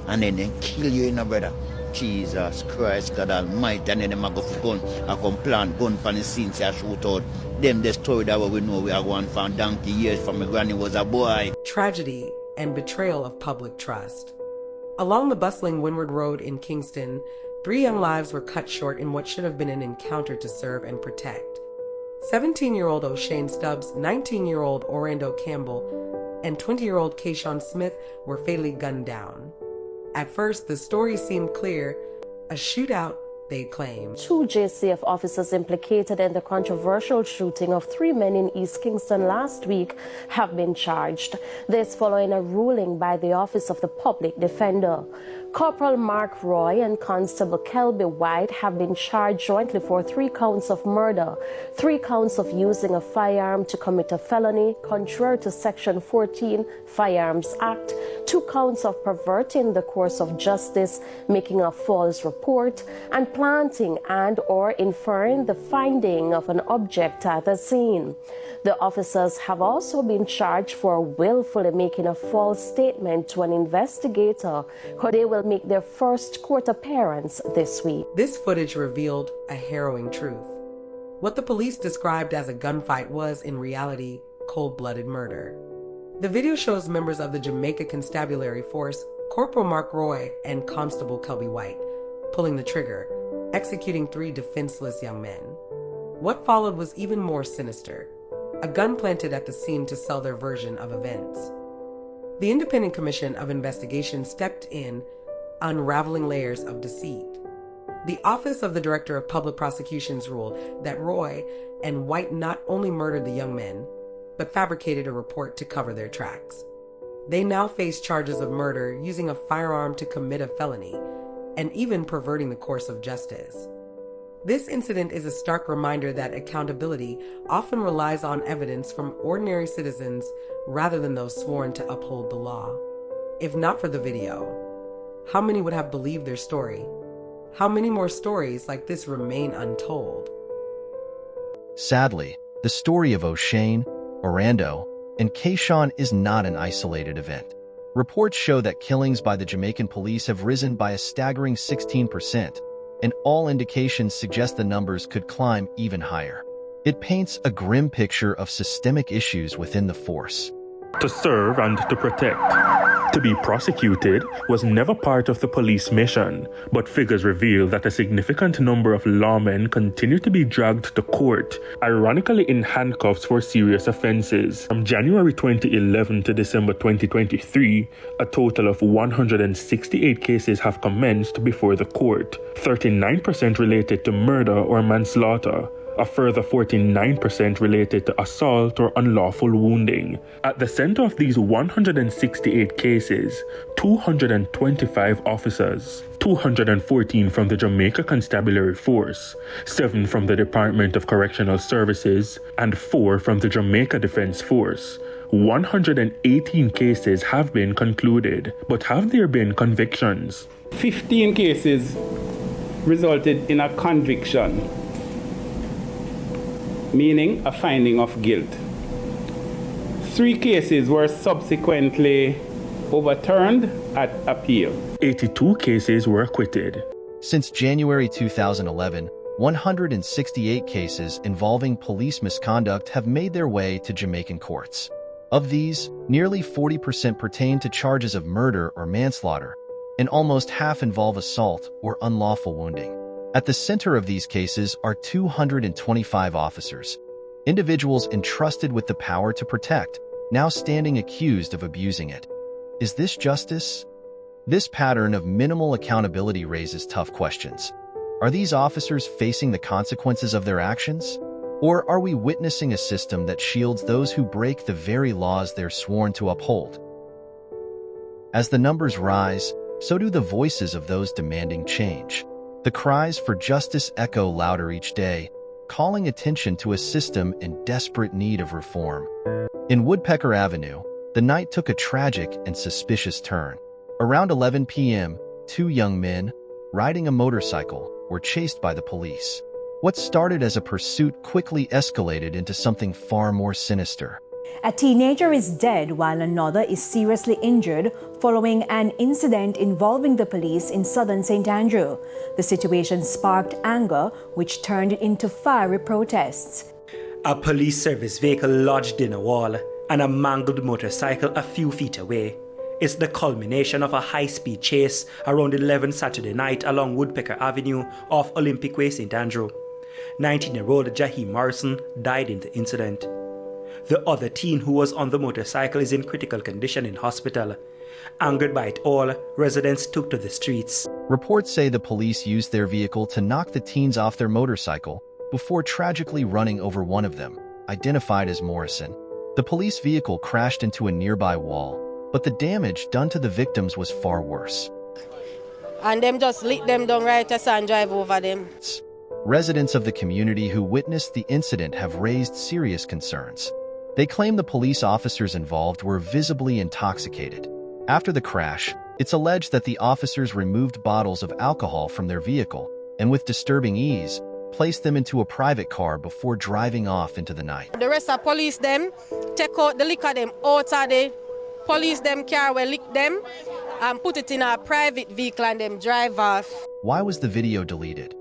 and then they kill you, you know, brother. Jesus Christ, God Almighty, and then them a go for gun, a come plant gun for the scene, say a shoot out. Them the story that we know we are going for donkey years from my granny was a boy. Tragedy and betrayal of public trust. Along the bustling Windward Road in Kingston, 3 young lives were cut short in what should have been an encounter to serve and protect. 17-year-old O'Shane Stubbs, 19-year-old Orlando Campbell, and 20-year-old Kayshawn Smith were fatally gunned down. At first, the story seemed clear, a shootout, they claimed. 2 JCF officers implicated in the controversial shooting of 3 men in East Kingston last week have been charged. This following a ruling by the Office of the Public Defender. Corporal Mark Roy and Constable Kelby White have been charged jointly for 3 counts of murder, 3 counts of using a firearm to commit a felony, contrary to Section 14 Firearms Act, 2 counts of perverting the course of justice, making a false report, and planting and or inferring the finding of an object at the scene. The officers have also been charged for willfully making a false statement to an investigator, who they will make their first court appearance this week. This footage revealed a harrowing truth. What the police described as a gunfight was, in reality, cold-blooded murder. The video shows members of the Jamaica Constabulary Force, Corporal Mark Roy and Constable Kelby White, pulling the trigger, executing 3 defenseless young men. What followed was even more sinister. A gun planted at the scene to sell their version of events. The Independent Commission of Investigation stepped in, unraveling layers of deceit. The Office of the Director of Public Prosecutions ruled that Roy and White not only murdered the young men, but fabricated a report to cover their tracks. They now face charges of murder, using a firearm to commit a felony, and even perverting the course of justice. This incident is a stark reminder that accountability often relies on evidence from ordinary citizens rather than those sworn to uphold the law. If not for the video, how many would have believed their story? How many more stories like this remain untold? Sadly, the story of O'Shane, Orlando, and Kayshawn is not an isolated event. Reports show that killings by the Jamaican police have risen by a staggering 16%, and all indications suggest the numbers could climb even higher. It paints a grim picture of systemic issues within the force. To serve and to protect. To be prosecuted was never part of the police mission, but figures reveal that a significant number of lawmen continue to be dragged to court, ironically in handcuffs for serious offenses. From January 2011 to December 2023, a total of 168 cases have commenced before the court, 39% related to murder or manslaughter, a further 49% related to assault or unlawful wounding. At the center of these 168 cases, 225 officers, 214 from the Jamaica Constabulary Force, 7 from the Department of Correctional Services, and 4 from the Jamaica Defense Force. 118 cases have been concluded, but have there been convictions? 15 cases resulted in a conviction, meaning a finding of guilt. 3 cases were subsequently overturned at appeal. 82 cases were acquitted. Since January 2011, 168 cases involving police misconduct have made their way to Jamaican courts. Of these, nearly 40% pertain to charges of murder or manslaughter, and almost half involve assault or unlawful wounding. At the center of these cases are 225 officers, individuals entrusted with the power to protect, now standing accused of abusing it. Is this justice? This pattern of minimal accountability raises tough questions. Are these officers facing the consequences of their actions? Or are we witnessing a system that shields those who break the very laws they're sworn to uphold? As the numbers rise, so do the voices of those demanding change. The cries for justice echo louder each day, calling attention to a system in desperate need of reform. In Woodpecker Avenue, the night took a tragic and suspicious turn. Around 11 p.m., 2 young men, riding a motorcycle, were chased by the police. What started as a pursuit quickly escalated into something far more sinister. A teenager is dead while another is seriously injured following an incident involving the police in southern St. Andrew. The situation sparked anger, which turned into fiery protests. A police service vehicle lodged in a wall and a mangled motorcycle a few feet away. It's the culmination of a high-speed chase around 11 Saturday night along Woodpecker Avenue off Olympic Way, St. Andrew. 19-year-old Jaheim Morrison died in the incident. The other teen who was on the motorcycle is in critical condition in hospital. Angered by it all, residents took to the streets. Reports say the police used their vehicle to knock the teens off their motorcycle before tragically running over one of them, identified as Morrison. The police vehicle crashed into a nearby wall, but the damage done to the victims was far worse. And them just lit them down right as and drive over them. Residents of the community who witnessed the incident have raised serious concerns. They claim the police officers involved were visibly intoxicated. After the crash, it's alleged that the officers removed bottles of alcohol from their vehicle and with disturbing ease, placed them into a private car before driving off into the night. The rest of police them take out the liquor them out of the police them car where lick them and put it in a private vehicle and them drive off. Why was the video deleted?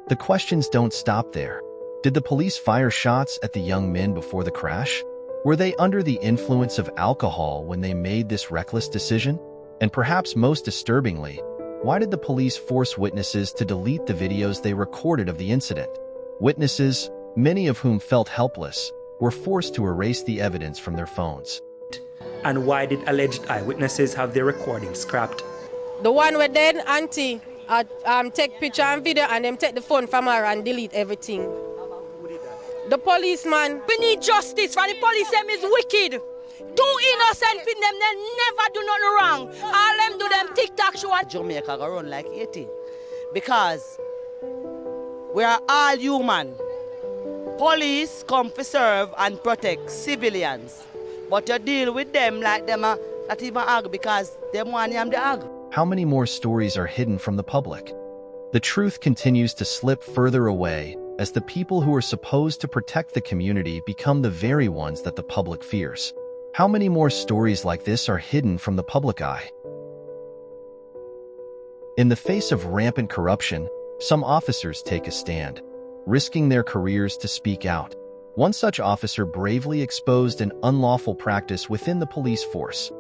The questions don't stop there. Did the police fire shots at the young men before the crash? Were they under the influence of alcohol when they made this reckless decision? And perhaps most disturbingly, why did the police force witnesses to delete the videos they recorded of the incident? Witnesses, many of whom felt helpless, were forced to erase the evidence from their phones. And why did alleged eyewitnesses have their recordings scrapped? The one where then auntie take picture and video and them take the phone from her and delete everything. The policeman. We need justice for the police. Them is wicked. Two innocent people, them they never do nothing wrong. All them do them tic-tac show. Jamaica go run like 80 because we are all human. Police come to serve and protect civilians, but you deal with them like them not even argue because them want them to argue. How many more stories are hidden from the public? The truth continues to slip further away as the people who are supposed to protect the community become the very ones that the public fears. How many more stories like this are hidden from the public eye? In the face of rampant corruption, some officers take a stand, risking their careers to speak out. One such officer bravely exposed an unlawful practice within the police force,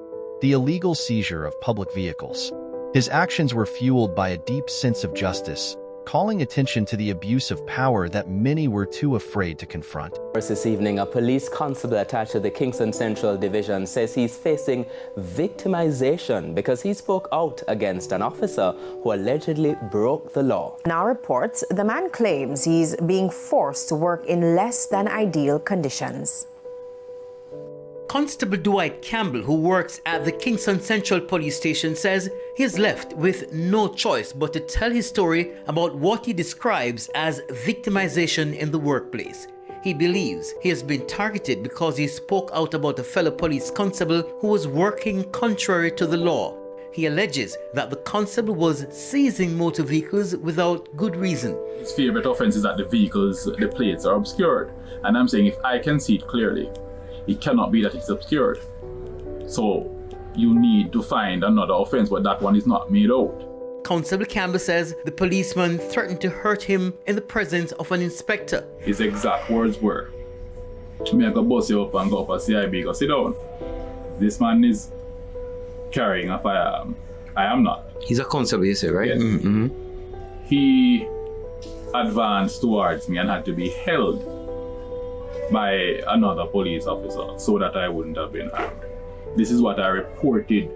the illegal seizure of public vehicles. His actions were fueled by a deep sense of justice, calling attention to the abuse of power that many were too afraid to confront. This evening, a police constable attached to the Kingston Central Division says he's facing victimization because he spoke out against an officer who allegedly broke the law. In our reports, the man claims he's being forced to work in less than ideal conditions. Constable Dwight Campbell, who works at the Kingston Central Police Station, says he is left with no choice but to tell his story about what he describes as victimization in the workplace. He believes he has been targeted because he spoke out about a fellow police constable who was working contrary to the law. He alleges that the constable was seizing motor vehicles without good reason. His favorite offense is that the vehicles, the plates are obscured. And I'm saying if I can see it clearly, it cannot be that it's obscured. So you need to find another offense, but that one is not made out. Constable Campbell says the policeman threatened to hurt him in the presence of an inspector. His exact words were, "Me I go bust you up and go up a CIB, go sit down. This man is carrying a firearm. I am not." He's a constable, you say, right? Yes. Mm-hmm. He advanced towards me and had to be held by another police officer so that I wouldn't have been harmed. This is what I reported.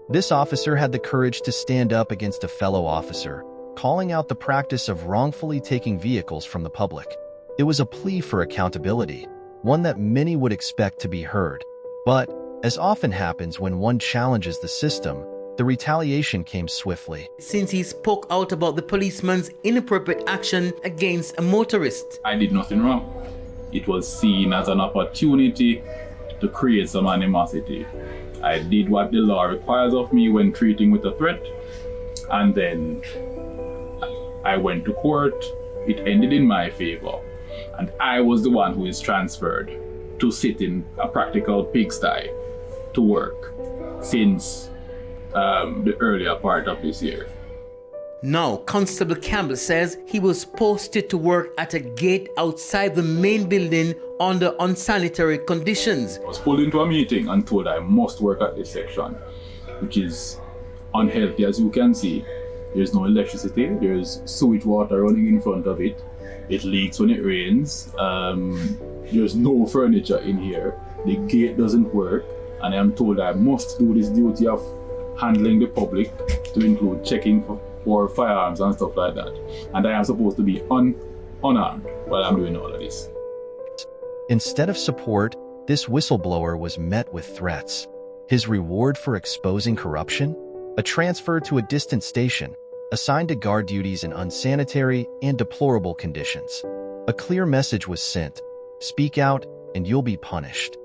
This officer had the courage to stand up against a fellow officer, calling out the practice of wrongfully taking vehicles from the public. It was a plea for accountability, one that many would expect to be heard. But, as often happens when one challenges the system, the retaliation came swiftly. Since he spoke out about the policeman's inappropriate action against a motorist. I did nothing wrong. It was seen as an opportunity to create some animosity. I did what the law requires of me when treating with a threat, and then I went to court. It ended in my favor, and I was the one who is transferred to sit in a practical pigsty to work since the earlier part of this year. Now, Constable Campbell says he was posted to work at a gate outside the main building under unsanitary conditions. I was pulled into a meeting and told I must work at this section, which is unhealthy, as you can see. There's no electricity, there's sewage water running in front of it. It leaks when it rains. There's no furniture in here. The gate doesn't work, and I am told I must do this duty of handling the public, to include checking for firearms and stuff like that. And I am supposed to be unarmed while I'm doing all of this. Instead of support, this whistleblower was met with threats. His reward for exposing corruption? A transfer to a distant station, assigned to guard duties in unsanitary and deplorable conditions. A clear message was sent: speak out and you'll be punished.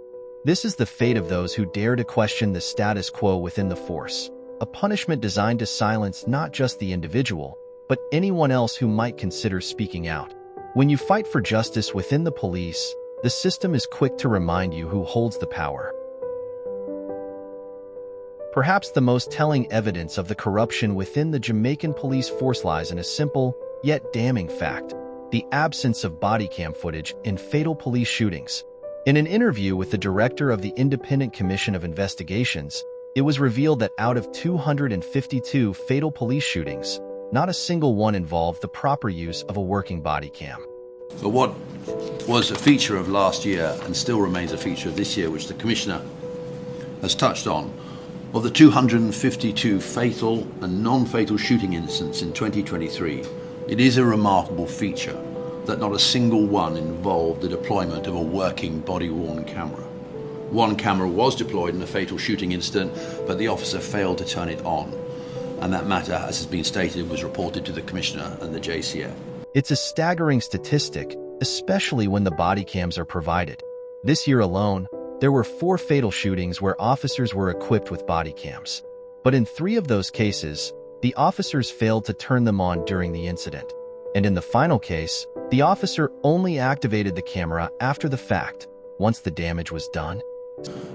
This is the fate of those who dare to question the status quo within the force, a punishment designed to silence not just the individual, but anyone else who might consider speaking out. When you fight for justice within the police, the system is quick to remind you who holds the power. Perhaps the most telling evidence of the corruption within the Jamaican police force lies in a simple, yet damning fact: the absence of bodycam footage in fatal police shootings. In an interview with the director of the Independent Commission of Investigations, it was revealed that out of 252 fatal police shootings, not a single one involved the proper use of a working bodycam. But what was a feature of last year and still remains a feature of this year, which the Commissioner has touched on, of the 252 fatal and non-fatal shooting incidents in 2023, it is a remarkable feature that not a single one involved the deployment of a working body-worn camera. One camera was deployed in a fatal shooting incident, but the officer failed to turn it on. And that matter, as has been stated, was reported to the Commissioner and the JCF. It's a staggering statistic, especially when the bodycams are provided. This year alone, there were 4 fatal shootings where officers were equipped with bodycams. But in 3 of those cases, the officers failed to turn them on during the incident. And in the final case, the officer only activated the camera after the fact, once the damage was done.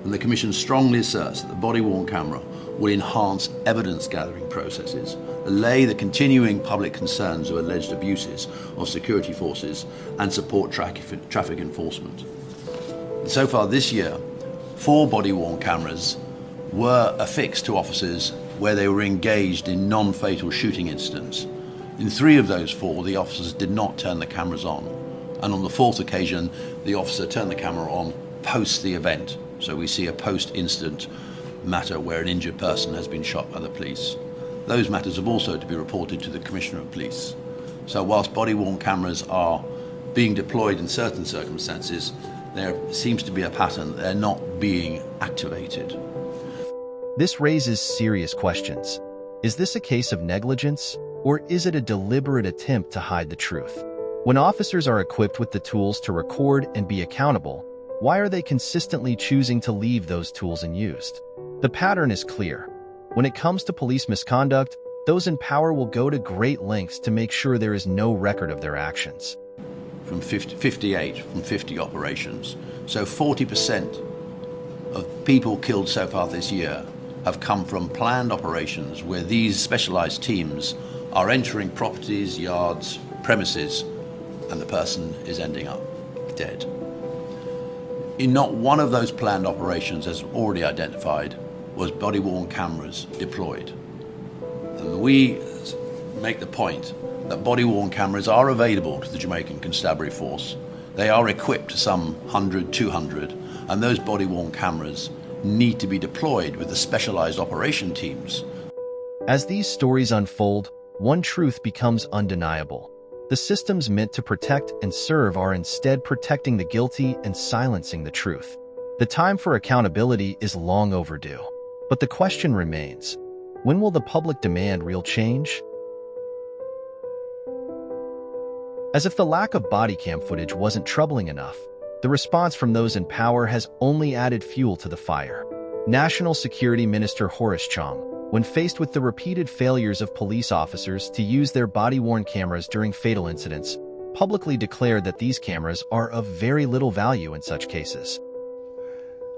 And the Commission strongly asserts that the body-worn camera will enhance evidence-gathering processes, allay the continuing public concerns of alleged abuses of security forces, and support traffic enforcement. So far this year, 4 body-worn cameras were affixed to officers where they were engaged in non-fatal shooting incidents. In 3 of those 4, the officers did not turn the cameras on. And on the 4th occasion, the officer turned the camera on post the event. So we see a post-incident matter where an injured person has been shot by the police. Those matters have also to be reported to the Commissioner of Police. So whilst body-worn cameras are being deployed in certain circumstances, there seems to be a pattern that they're not being activated. This raises serious questions. Is this a case of negligence, or is it a deliberate attempt to hide the truth? When officers are equipped with the tools to record and be accountable, why are they consistently choosing to leave those tools unused? The pattern is clear. When it comes to police misconduct, those in power will go to great lengths to make sure there is no record of their actions. From 58 from 50 operations. So 40% of people killed so far this year have come from planned operations where these specialized teams are entering properties, yards, premises, and the person is ending up dead. In not one of those planned operations, as already identified, was body-worn cameras deployed. And we make the point that body-worn cameras are available to the Jamaican Constabulary Force. They are equipped to some 100, 200, and those body-worn cameras need to be deployed with the specialized operation teams. As these stories unfold, one truth becomes undeniable. The systems meant to protect and serve are instead protecting the guilty and silencing the truth. The time for accountability is long overdue. But the question remains, when will the public demand real change? As if the lack of bodycam footage wasn't troubling enough, the response from those in power has only added fuel to the fire. National Security Minister Horace Chong, when faced with the repeated failures of police officers to use their body-worn cameras during fatal incidents, publicly declared that these cameras are of very little value in such cases.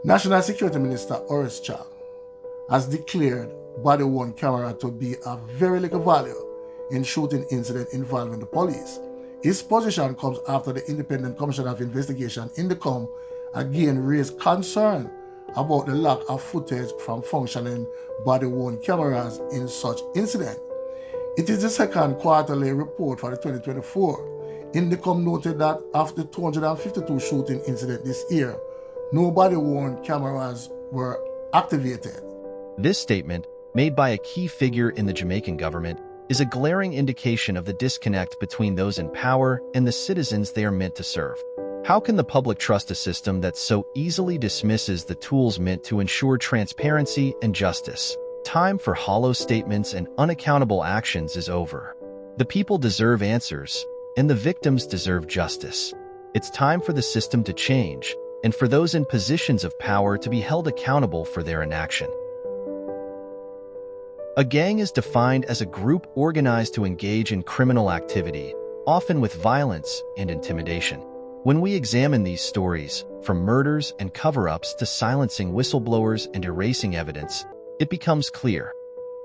National Security Minister Horace Chang has declared body-worn camera to be of very little value in shooting incidents involving the police. His position comes after the Independent Commission of Investigation (INDECOM) again raised concern about the lack of footage from functioning body-worn cameras in such incidents. It is the second quarterly report for the 2024. INDECOM noted that after 252 shooting incidents this year, no body-worn cameras were activated. This statement, made by a key figure in the Jamaican government, is a glaring indication of the disconnect between those in power and the citizens they are meant to serve. How can the public trust a system that so easily dismisses the tools meant to ensure transparency and justice? Time for hollow statements and unaccountable actions is over. The people deserve answers, and the victims deserve justice. It's time for the system to change, and for those in positions of power to be held accountable for their inaction. A gang is defined as a group organized to engage in criminal activity, often with violence and intimidation. When we examine these stories, from murders and cover-ups to silencing whistleblowers and erasing evidence, it becomes clear.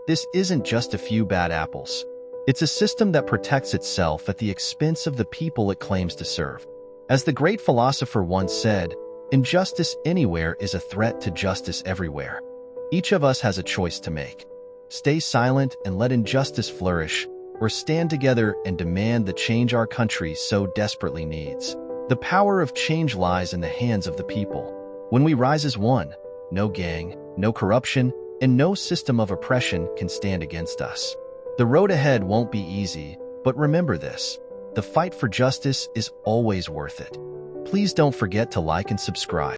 This isn't just a few bad apples. It's a system that protects itself at the expense of the people it claims to serve. As the great philosopher once said, injustice anywhere is a threat to justice everywhere. Each of us has a choice to make. Stay silent and let injustice flourish, or stand together and demand the change our country so desperately needs. The power of change lies in the hands of the people. When we rise as one, no gang, no corruption, and no system of oppression can stand against us. The road ahead won't be easy, but remember this: the fight for justice is always worth it. Please don't forget to like and subscribe.